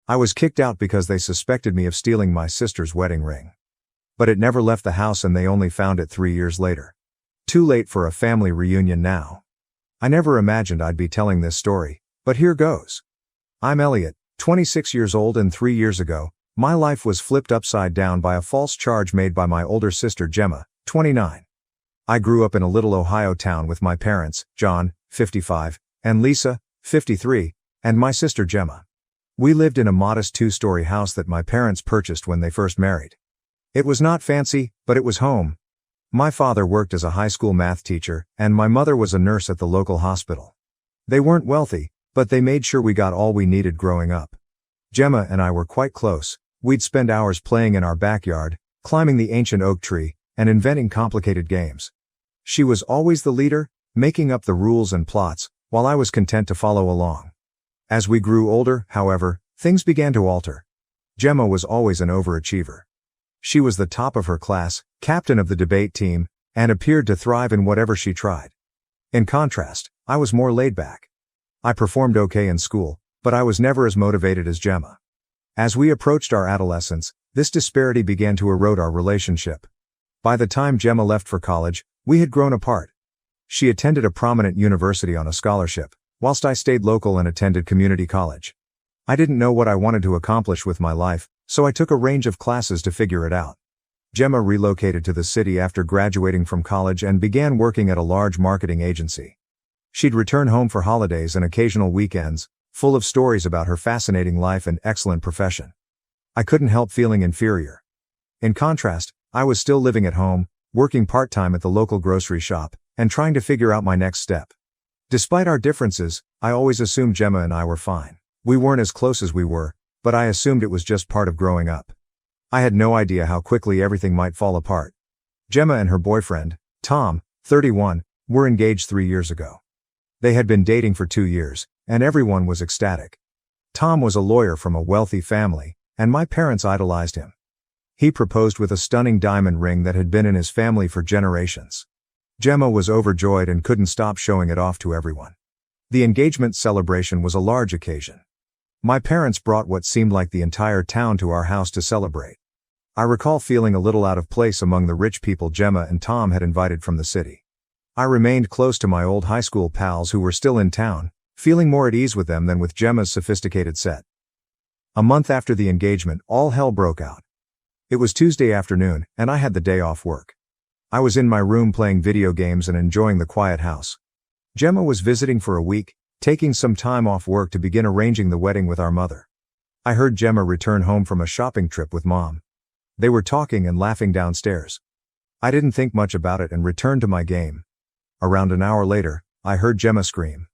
I was kicked out because they suspected me of stealing my sister's wedding ring. But it never left the house and they only found it 3 years later. Too late for a family reunion now. I never imagined I'd be telling this story, but here goes. I'm Elliot, 26 years old, and 3 years ago, my life was flipped upside down by a false charge made by my older sister Gemma, 29. I grew up in a little Ohio town with my parents, John, 55, and Lisa, 53, and my sister Gemma. We lived in a modest 2-story house that my parents purchased when they first married. It was not fancy, but it was home. My father worked as a high school math teacher, and my mother was a nurse at the local hospital. They weren't wealthy, but they made sure we got all we needed growing up. Gemma and I were quite close. We'd spend hours playing in our backyard, climbing the ancient oak tree, and inventing complicated games. She was always the leader, making up the rules and plots, while I was content to follow along. As we grew older, however, things began to alter. Gemma was always an overachiever. She was the top of her class, captain of the debate team, and appeared to thrive in whatever she tried. In contrast, I was more laid back. I performed okay in school, but I was never as motivated as Gemma. As we approached our adolescence, this disparity began to erode our relationship. By the time Gemma left for college, we had grown apart. She attended a prominent university on a scholarship, whilst I stayed local and attended community college. I didn't know what I wanted to accomplish with my life, so I took a range of classes to figure it out. Gemma relocated to the city after graduating from college and began working at a large marketing agency. She'd return home for holidays and occasional weekends, full of stories about her fascinating life and excellent profession. I couldn't help feeling inferior. In contrast, I was still living at home, working part-time at the local grocery shop, and trying to figure out my next step. Despite our differences, I always assumed Gemma and I were fine. We weren't as close as we were, but I assumed it was just part of growing up. I had no idea how quickly everything might fall apart. Gemma and her boyfriend, Tom, 31, were engaged 3 years ago. They had been dating for 2 years, and everyone was ecstatic. Tom was a lawyer from a wealthy family, and my parents idolized him. He proposed with a stunning diamond ring that had been in his family for generations. Gemma was overjoyed and couldn't stop showing it off to everyone. The engagement celebration was a large occasion. My parents brought what seemed like the entire town to our house to celebrate. I recall feeling a little out of place among the rich people Gemma and Tom had invited from the city. I remained close to my old high school pals who were still in town, feeling more at ease with them than with Gemma's sophisticated set. A month after the engagement, all hell broke out. It was Tuesday afternoon, and I had the day off work. I was in my room playing video games and enjoying the quiet house. Gemma was visiting for a week, taking some time off work to begin arranging the wedding with our mother. I heard Gemma return home from a shopping trip with Mom. They were talking and laughing downstairs. I didn't think much about it and returned to my game. Around an hour later, I heard Gemma scream.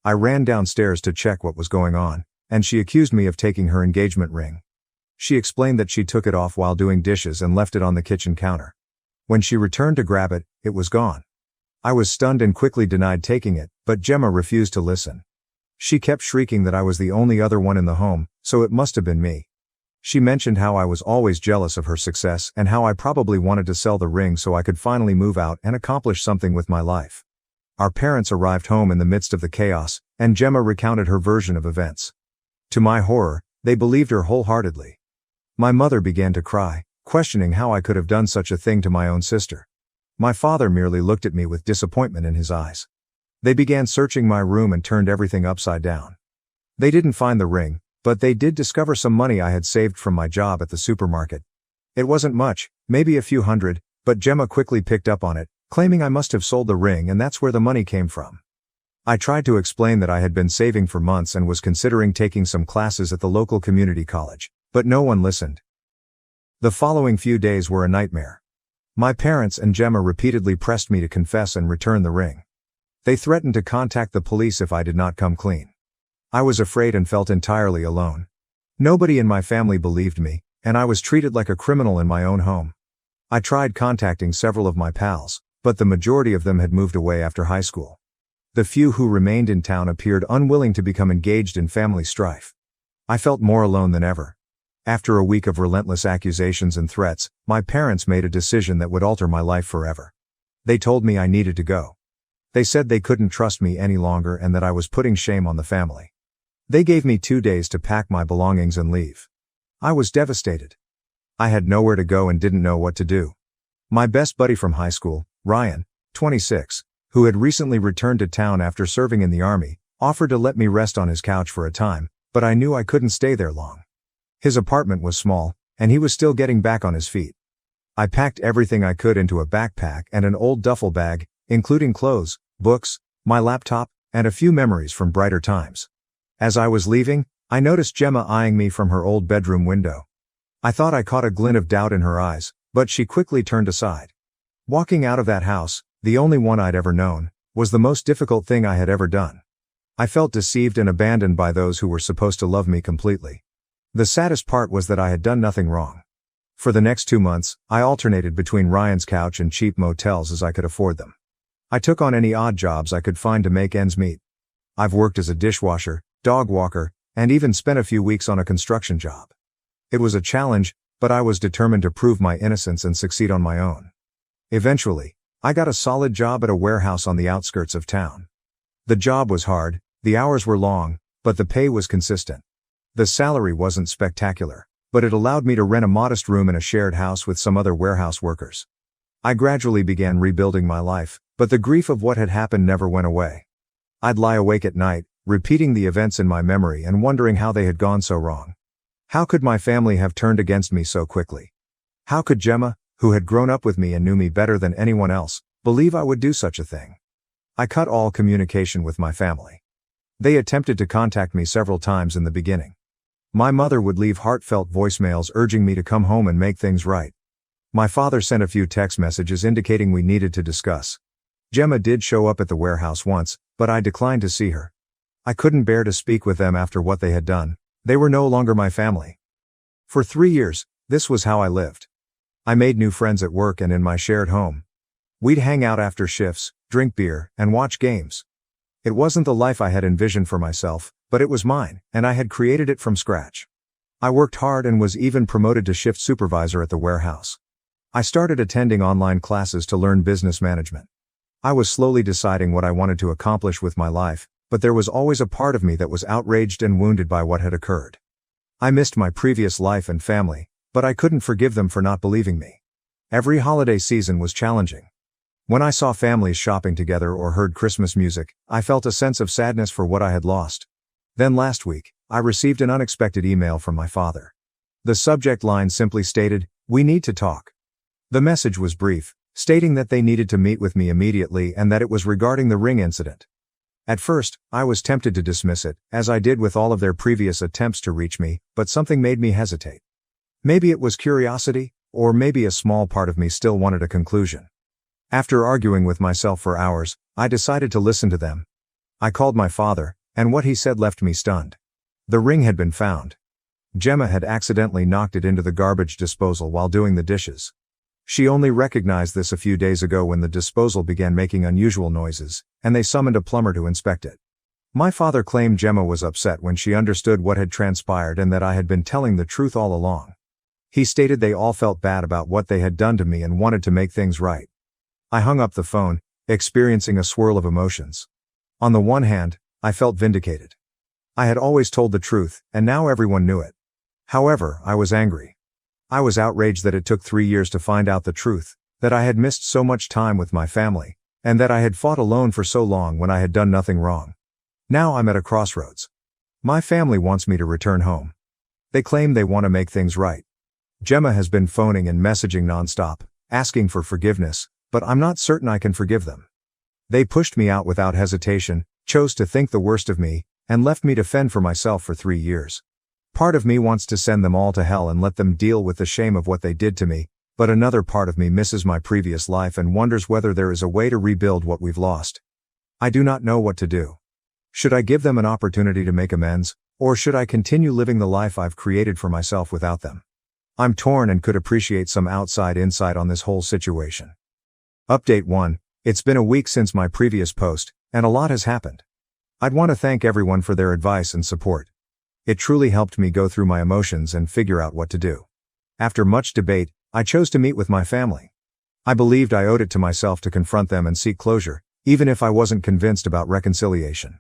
I ran downstairs to check what was going on, and she accused me of taking her engagement ring. She explained that she took it off while doing dishes and left it on the kitchen counter. When she returned to grab it, it was gone. I was stunned and quickly denied taking it, but Gemma refused to listen. She kept shrieking that I was the only other one in the home, so it must have been me. She mentioned how I was always jealous of her success and how I probably wanted to sell the ring so I could finally move out and accomplish something with my life. Our parents arrived home in the midst of the chaos, and Gemma recounted her version of events. To my horror, they believed her wholeheartedly. My mother began to cry, questioning how I could have done such a thing to my own sister. My father merely looked at me with disappointment in his eyes. They began searching my room and turned everything upside down. They didn't find the ring, but they did discover some money I had saved from my job at the supermarket. It wasn't much, maybe a few hundred, but Gemma quickly picked up on it, claiming I must have sold the ring and that's where the money came from. I tried to explain that I had been saving for months and was considering taking some classes at the local community college, but no one listened. The following few days were a nightmare. My parents and Gemma repeatedly pressed me to confess and return the ring. They threatened to contact the police if I did not come clean. I was afraid and felt entirely alone. Nobody in my family believed me, and I was treated like a criminal in my own home. I tried contacting several of my pals, but the majority of them had moved away after high school. The few who remained in town appeared unwilling to become engaged in family strife. I felt more alone than ever. After a week of relentless accusations and threats, my parents made a decision that would alter my life forever. They told me I needed to go. They said they couldn't trust me any longer and that I was putting shame on the family. They gave me 2 days to pack my belongings and leave. I was devastated. I had nowhere to go and didn't know what to do. My best buddy from high school, Ryan, 26, who had recently returned to town after serving in the army, offered to let me rest on his couch for a time, but I knew I couldn't stay there long. His apartment was small, and he was still getting back on his feet. I packed everything I could into a backpack and an old duffel bag, including clothes, books, my laptop, and a few memories from brighter times. As I was leaving, I noticed Gemma eyeing me from her old bedroom window. I thought I caught a glint of doubt in her eyes, but she quickly turned aside. Walking out of that house, the only one I'd ever known, was the most difficult thing I had ever done. I felt deceived and abandoned by those who were supposed to love me completely. The saddest part was that I had done nothing wrong. For the next 2 months, I alternated between Ryan's couch and cheap motels as I could afford them. I took on any odd jobs I could find to make ends meet. I've worked as a dishwasher, dog walker, and even spent a few weeks on a construction job. It was a challenge, but I was determined to prove my innocence and succeed on my own. Eventually, I got a solid job at a warehouse on the outskirts of town. The job was hard, the hours were long, but the pay was consistent. The salary wasn't spectacular, but it allowed me to rent a modest room in a shared house with some other warehouse workers. I gradually began rebuilding my life, but the grief of what had happened never went away. I'd lie awake at night, repeating the events in my memory and wondering how they had gone so wrong. How could my family have turned against me so quickly? How could Gemma, who had grown up with me and knew me better than anyone else, believe I would do such a thing? I cut all communication with my family. They attempted to contact me several times in the beginning. My mother would leave heartfelt voicemails urging me to come home and make things right. My father sent a few text messages indicating we needed to discuss. Gemma did show up at the warehouse once, but I declined to see her. I couldn't bear to speak with them after what they had done. They were no longer my family. For 3 years, this was how I lived. I made new friends at work and in my shared home. We'd hang out after shifts, drink beer, and watch games. It wasn't the life I had envisioned for myself, but it was mine, and I had created it from scratch. I worked hard and was even promoted to shift supervisor at the warehouse. I started attending online classes to learn business management. I was slowly deciding what I wanted to accomplish with my life, but there was always a part of me that was outraged and wounded by what had occurred. I missed my previous life and family, but I couldn't forgive them for not believing me. Every holiday season was challenging. When I saw families shopping together or heard Christmas music, I felt a sense of sadness for what I had lost. Then last week, I received an unexpected email from my father. The subject line simply stated, "We need to talk." The message was brief, stating that they needed to meet with me immediately and that it was regarding the ring incident. At first, I was tempted to dismiss it, as I did with all of their previous attempts to reach me, but something made me hesitate. Maybe it was curiosity, or maybe a small part of me still wanted a conclusion. After arguing with myself for hours, I decided to listen to them. I called my father, and what he said left me stunned. The ring had been found. Gemma had accidentally knocked it into the garbage disposal while doing the dishes. She only recognized this a few days ago when the disposal began making unusual noises, and they summoned a plumber to inspect it. My father claimed Gemma was upset when she understood what had transpired and that I had been telling the truth all along. He stated they all felt bad about what they had done to me and wanted to make things right. I hung up the phone, experiencing a swirl of emotions. On the one hand, I felt vindicated. I had always told the truth, and now everyone knew it. However, I was angry. I was outraged that it took 3 years to find out the truth, that I had missed so much time with my family, and that I had fought alone for so long when I had done nothing wrong. Now I'm at a crossroads. My family wants me to return home. They claim they want to make things right. Gemma has been phoning and messaging nonstop, asking for forgiveness, but I'm not certain I can forgive them. They pushed me out without hesitation, chose to think the worst of me, and left me to fend for myself for 3 years. Part of me wants to send them all to hell and let them deal with the shame of what they did to me, but another part of me misses my previous life and wonders whether there is a way to rebuild what we've lost. I do not know what to do. Should I give them an opportunity to make amends, or should I continue living the life I've created for myself without them? I'm torn and could appreciate some outside insight on this whole situation. Update 1. It's been a week since my previous post, and a lot has happened. I'd want to thank everyone for their advice and support. It truly helped me go through my emotions and figure out what to do. After much debate, I chose to meet with my family. I believed I owed it to myself to confront them and seek closure, even if I wasn't convinced about reconciliation.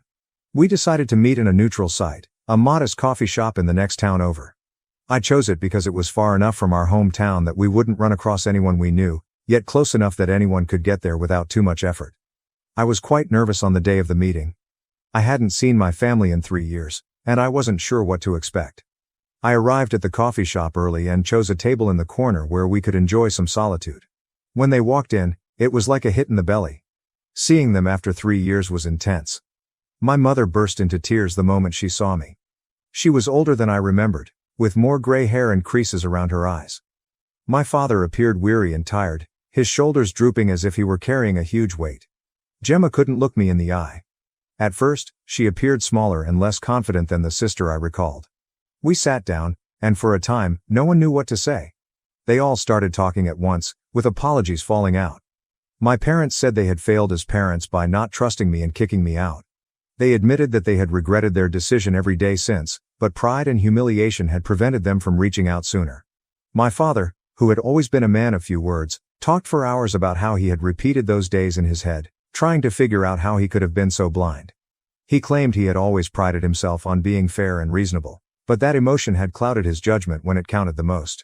We decided to meet in a neutral site, A modest coffee shop in the next town over. I chose it because it was far enough from our hometown that we wouldn't run across anyone we knew, yet close enough that anyone could get there without too much effort. I was quite nervous on the day of the meeting. I hadn't seen my family in 3 years, and I wasn't sure what to expect. I arrived at the coffee shop early and chose a table in the corner where we could enjoy some solitude. When they walked in, it was like a hit in the belly. Seeing them after 3 years was intense. My mother burst into tears the moment she saw me. She was older than I remembered, with more gray hair and creases around her eyes. My father appeared weary and tired, his shoulders drooping as if he were carrying a huge weight. Gemma couldn't look me in the eye. At first, she appeared smaller and less confident than the sister I recalled. We sat down, and for a time, no one knew what to say. They all started talking at once, with apologies falling out. My parents said they had failed as parents by not trusting me and kicking me out. They admitted that they had regretted their decision every day since, but pride and humiliation had prevented them from reaching out sooner. My father, who had always been a man of few words, talked for hours about how he had repeated those days in his head, trying to figure out how he could have been so blind. He claimed he had always prided himself on being fair and reasonable, but that emotion had clouded his judgment when it counted the most.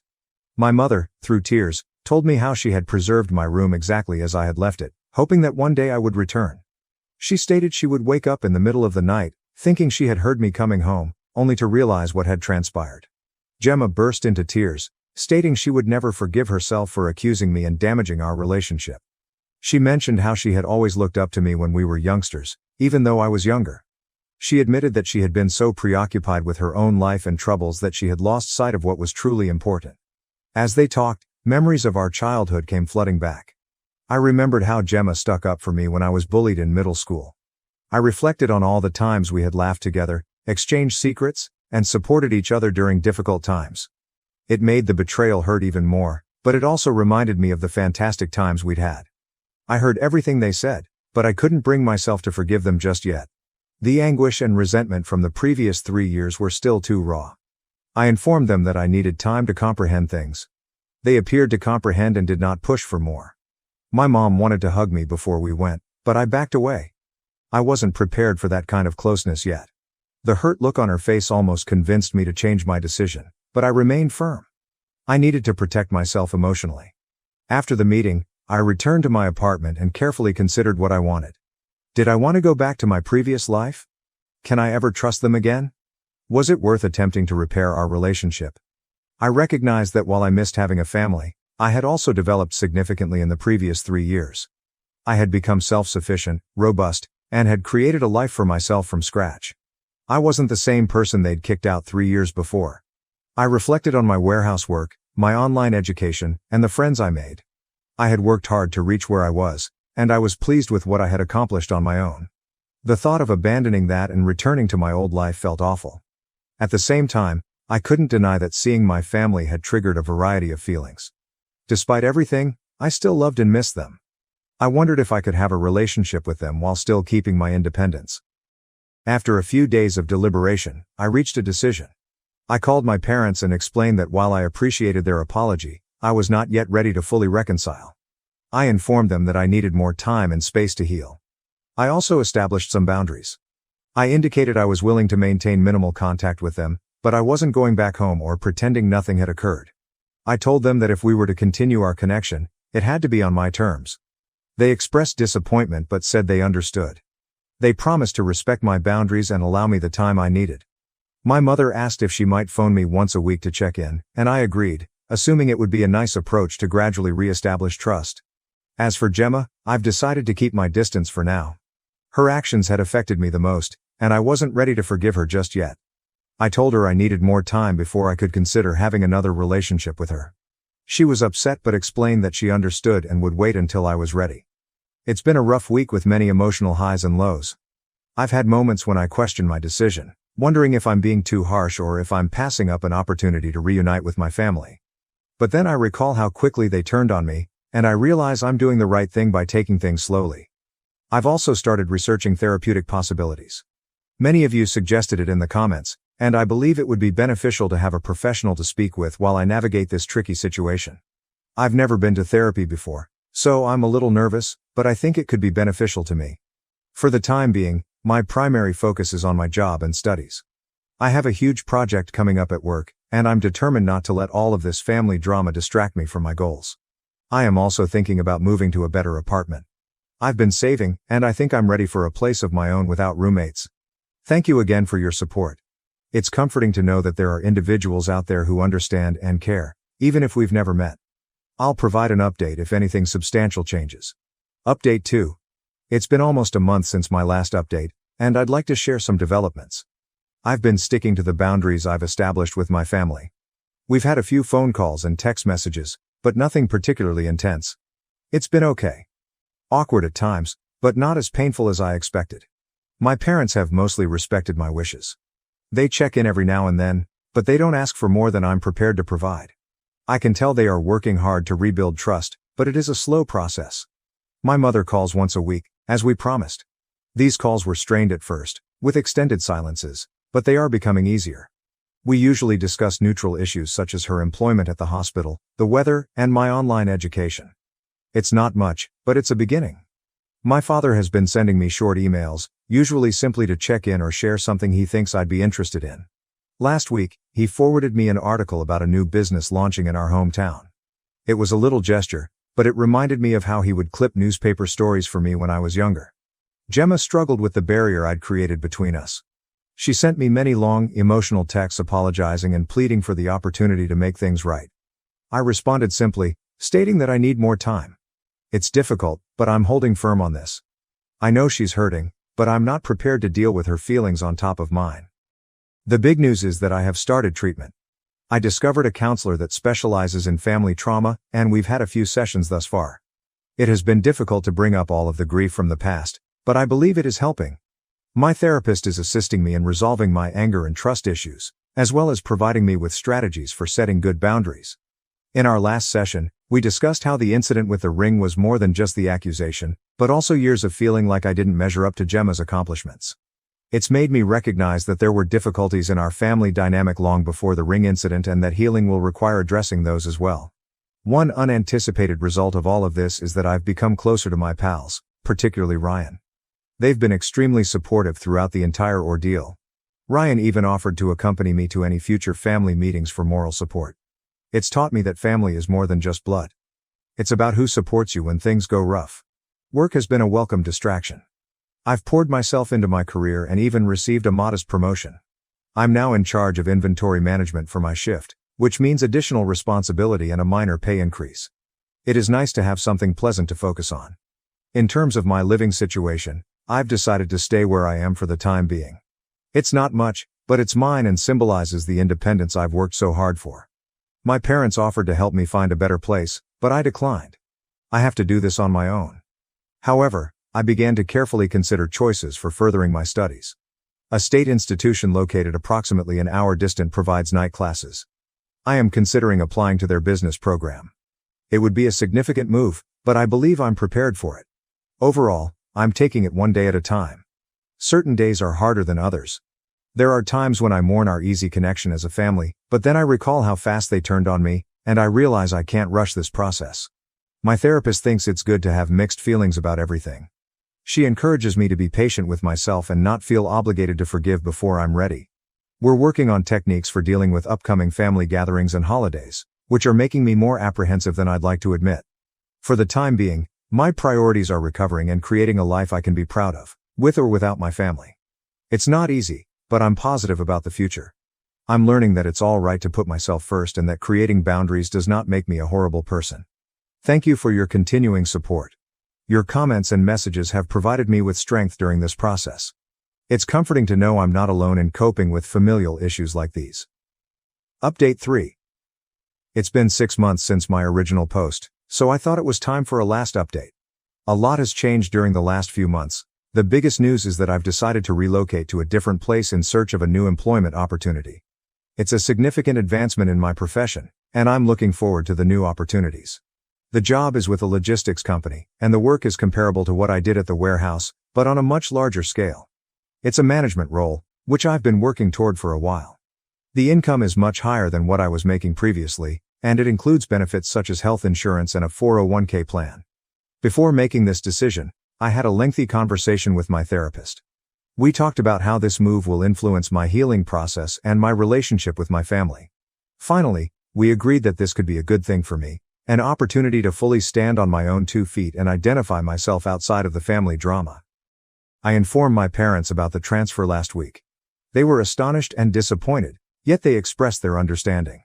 My mother, through tears, told me how she had preserved my room exactly as I had left it, hoping that one day I would return. She stated she would wake up in the middle of the night, thinking she had heard me coming home, only to realize what had transpired. Gemma burst into tears, stating she would never forgive herself for accusing me and damaging our relationship. She mentioned how she had always looked up to me when we were youngsters, even though I was younger. She admitted that she had been so preoccupied with her own life and troubles that she had lost sight of what was truly important. As they talked, memories of our childhood came flooding back. I remembered how Gemma stuck up for me when I was bullied in middle school. I reflected on all the times we had laughed together, exchanged secrets, and supported each other during difficult times. It made the betrayal hurt even more, but it also reminded me of the fantastic times we'd had. I heard everything they said, but I couldn't bring myself to forgive them just yet. The anguish and resentment from the previous 3 years were still too raw. I informed them that I needed time to comprehend things. They appeared to comprehend and did not push for more. My mom wanted to hug me before we went, but I backed away. I wasn't prepared for that kind of closeness yet. The hurt look on her face almost convinced me to change my decision, but I remained firm. I needed to protect myself emotionally. After the meeting, I returned to my apartment and carefully considered what I wanted. Did I want to go back to my previous life? Can I ever trust them again? Was it worth attempting to repair our relationship? I recognized that while I missed having a family, I had also developed significantly in the previous 3 years. I had become self-sufficient, robust, and had created a life for myself from scratch. I wasn't the same person they'd kicked out 3 years before. I reflected on my warehouse work, my online education, and the friends I made. I had worked hard to reach where I was, and I was pleased with what I had accomplished on my own. The thought of abandoning that and returning to my old life felt awful. At the same time, I couldn't deny that seeing my family had triggered a variety of feelings. Despite everything, I still loved and missed them. I wondered if I could have a relationship with them while still keeping my independence. After a few days of deliberation, I reached a decision. I called my parents and explained that while I appreciated their apology, I was not yet ready to fully reconcile. I informed them that I needed more time and space to heal. I also established some boundaries. I indicated I was willing to maintain minimal contact with them, but I wasn't going back home or pretending nothing had occurred. I told them that if we were to continue our connection, it had to be on my terms. They expressed disappointment but said they understood. They promised to respect my boundaries and allow me the time I needed. My mother asked if she might phone me once a week to check in, and I agreed, assuming it would be a nice approach to gradually re-establish trust. As for Gemma, I've decided to keep my distance for now. Her actions had affected me the most, and I wasn't ready to forgive her just yet. I told her I needed more time before I could consider having another relationship with her. She was upset but explained that she understood and would wait until I was ready. It's been a rough week with many emotional highs and lows. I've had moments when I question my decision, wondering if I'm being too harsh or if I'm passing up an opportunity to reunite with my family. But then I recall how quickly they turned on me, and I realize I'm doing the right thing by taking things slowly. I've also started researching therapeutic possibilities. Many of you suggested it in the comments, and I believe it would be beneficial to have a professional to speak with while I navigate this tricky situation. I've never been to therapy before, so I'm a little nervous, but I think it could be beneficial to me. For the time being, my primary focus is on my job and studies. I have a huge project coming up at work, and I'm determined not to let all of this family drama distract me from my goals. I am also thinking about moving to a better apartment. I've been saving, and I think I'm ready for a place of my own without roommates. Thank you again for your support. It's comforting to know that there are individuals out there who understand and care, even if we've never met. I'll provide an update if anything substantial changes. Update 2. It's been almost a month since my last update, and I'd like to share some developments. I've been sticking to the boundaries I've established with my family. We've had a few phone calls and text messages, but nothing particularly intense. It's been okay. Awkward at times, but not as painful as I expected. My parents have mostly respected my wishes. They check in every now and then, but they don't ask for more than I'm prepared to provide. I can tell they are working hard to rebuild trust, but it is a slow process. My mother calls once a week, as we promised. These calls were strained at first, with extended silences, but they are becoming easier. We usually discuss neutral issues such as her employment at the hospital, the weather, and my online education. It's not much, but it's a beginning. My father has been sending me short emails, usually simply to check in or share something he thinks I'd be interested in. Last week, he forwarded me an article about a new business launching in our hometown. It was a little gesture, but it reminded me of how he would clip newspaper stories for me when I was younger. Gemma struggled with the barrier I'd created between us. She sent me many long, emotional texts apologizing and pleading for the opportunity to make things right. I responded simply, stating that I need more time. It's difficult, but I'm holding firm on this. I know she's hurting, but I'm not prepared to deal with her feelings on top of mine. The big news is that I have started treatment. I discovered a counselor that specializes in family trauma, and we've had a few sessions thus far. It has been difficult to bring up all of the grief from the past, but I believe it is helping. My therapist is assisting me in resolving my anger and trust issues, as well as providing me with strategies for setting good boundaries. In our last session, we discussed how the incident with the ring was more than just the accusation, but also years of feeling like I didn't measure up to Gemma's accomplishments. It's made me recognize that there were difficulties in our family dynamic long before the ring incident and that healing will require addressing those as well. One unanticipated result of all of this is that I've become closer to my pals, particularly Ryan. They've been extremely supportive throughout the entire ordeal. Ryan even offered to accompany me to any future family meetings for moral support. It's taught me that family is more than just blood. It's about who supports you when things go rough. Work has been a welcome distraction. I've poured myself into my career and even received a modest promotion. I'm now in charge of inventory management for my shift, which means additional responsibility and a minor pay increase. It is nice to have something pleasant to focus on. In terms of my living situation, I've decided to stay where I am for the time being. It's not much, but it's mine and symbolizes the independence I've worked so hard for. My parents offered to help me find a better place, but I declined. I have to do this on my own. However, I began to carefully consider choices for furthering my studies. A state institution located approximately an hour distant provides night classes. I am considering applying to their business program. It would be a significant move, but I believe I'm prepared for it. Overall, I'm taking it one day at a time. Certain days are harder than others. There are times when I mourn our easy connection as a family, but then I recall how fast they turned on me, and I realize I can't rush this process. My therapist thinks it's good to have mixed feelings about everything. She encourages me to be patient with myself and not feel obligated to forgive before I'm ready. We're working on techniques for dealing with upcoming family gatherings and holidays, which are making me more apprehensive than I'd like to admit. For the time being, my priorities are recovering and creating a life I can be proud of, with or without my family. It's not easy, but I'm positive about the future. I'm learning that it's all right to put myself first and that creating boundaries does not make me a horrible person. Thank you for your continuing support. Your comments and messages have provided me with strength during this process. It's comforting to know I'm not alone in coping with familial issues like these. Update 3. It's been 6 months since my original post, so I thought it was time for a last update. A lot has changed during the last few months. The biggest news is that I've decided to relocate to a different place in search of a new employment opportunity. It's a significant advancement in my profession, and I'm looking forward to the new opportunities. The job is with a logistics company, and the work is comparable to what I did at the warehouse, but on a much larger scale. It's a management role, which I've been working toward for a while. The income is much higher than what I was making previously, and it includes benefits such as health insurance and a 401k plan. Before making this decision, I had a lengthy conversation with my therapist. We talked about how this move will influence my healing process and my relationship with my family. Finally, we agreed that this could be a good thing for me, an opportunity to fully stand on my own 2 feet and identify myself outside of the family drama. I informed my parents about the transfer last week. They were astonished and disappointed, yet they expressed their understanding.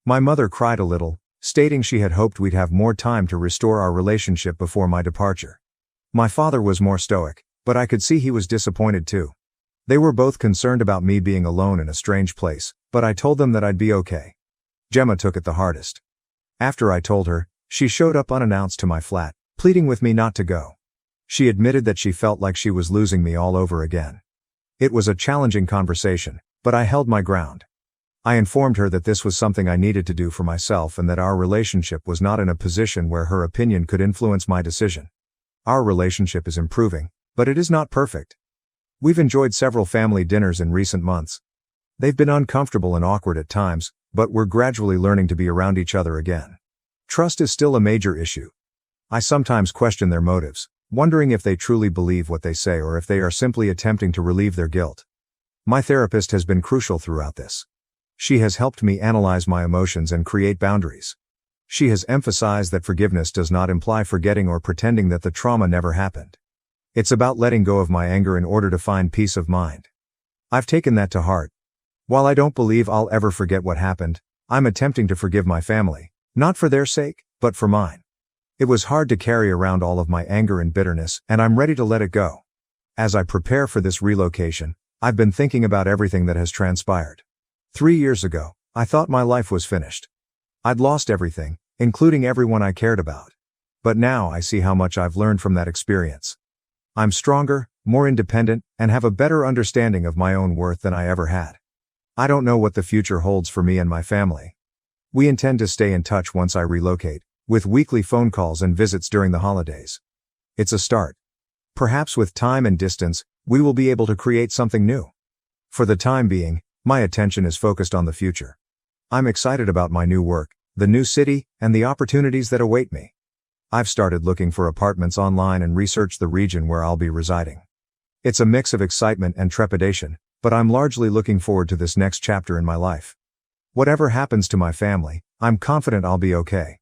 My mother cried a little, stating she had hoped we'd have more time to restore our relationship before my departure. My father was more stoic, but I could see he was disappointed too. They were both concerned about me being alone in a strange place, but I told them that I'd be okay. Gemma took it the hardest. After I told her, she showed up unannounced to my flat, pleading with me not to go. She admitted that she felt like she was losing me all over again. It was a challenging conversation, but I held my ground. I informed her that this was something I needed to do for myself and that our relationship was not in a position where her opinion could influence my decision. Our relationship is improving, but it is not perfect. We've enjoyed several family dinners in recent months. They've been uncomfortable and awkward at times, but we're gradually learning to be around each other again. Trust is still a major issue. I sometimes question their motives, wondering if they truly believe what they say or if they are simply attempting to relieve their guilt. My therapist has been crucial throughout this. She has helped me analyze my emotions and create boundaries. She has emphasized that forgiveness does not imply forgetting or pretending that the trauma never happened. It's about letting go of my anger in order to find peace of mind. I've taken that to heart. While I don't believe I'll ever forget what happened, I'm attempting to forgive my family, not for their sake, but for mine. It was hard to carry around all of my anger and bitterness, and I'm ready to let it go. As I prepare for this relocation, I've been thinking about everything that has transpired. 3 years ago, I thought my life was finished. I'd lost everything, including everyone I cared about. But now I see how much I've learned from that experience. I'm stronger, more independent, and have a better understanding of my own worth than I ever had. I don't know what the future holds for me and my family. We intend to stay in touch once I relocate, with weekly phone calls and visits during the holidays. It's a start. Perhaps with time and distance, we will be able to create something new. For the time being, my attention is focused on the future. I'm excited about my new work, the new city, and the opportunities that await me. I've started looking for apartments online and researched the region where I'll be residing. It's a mix of excitement and trepidation, but I'm largely looking forward to this next chapter in my life. Whatever happens to my family, I'm confident I'll be okay.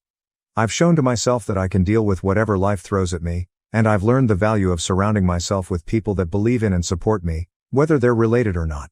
I've shown to myself that I can deal with whatever life throws at me, and I've learned the value of surrounding myself with people that believe in and support me, whether they're related or not.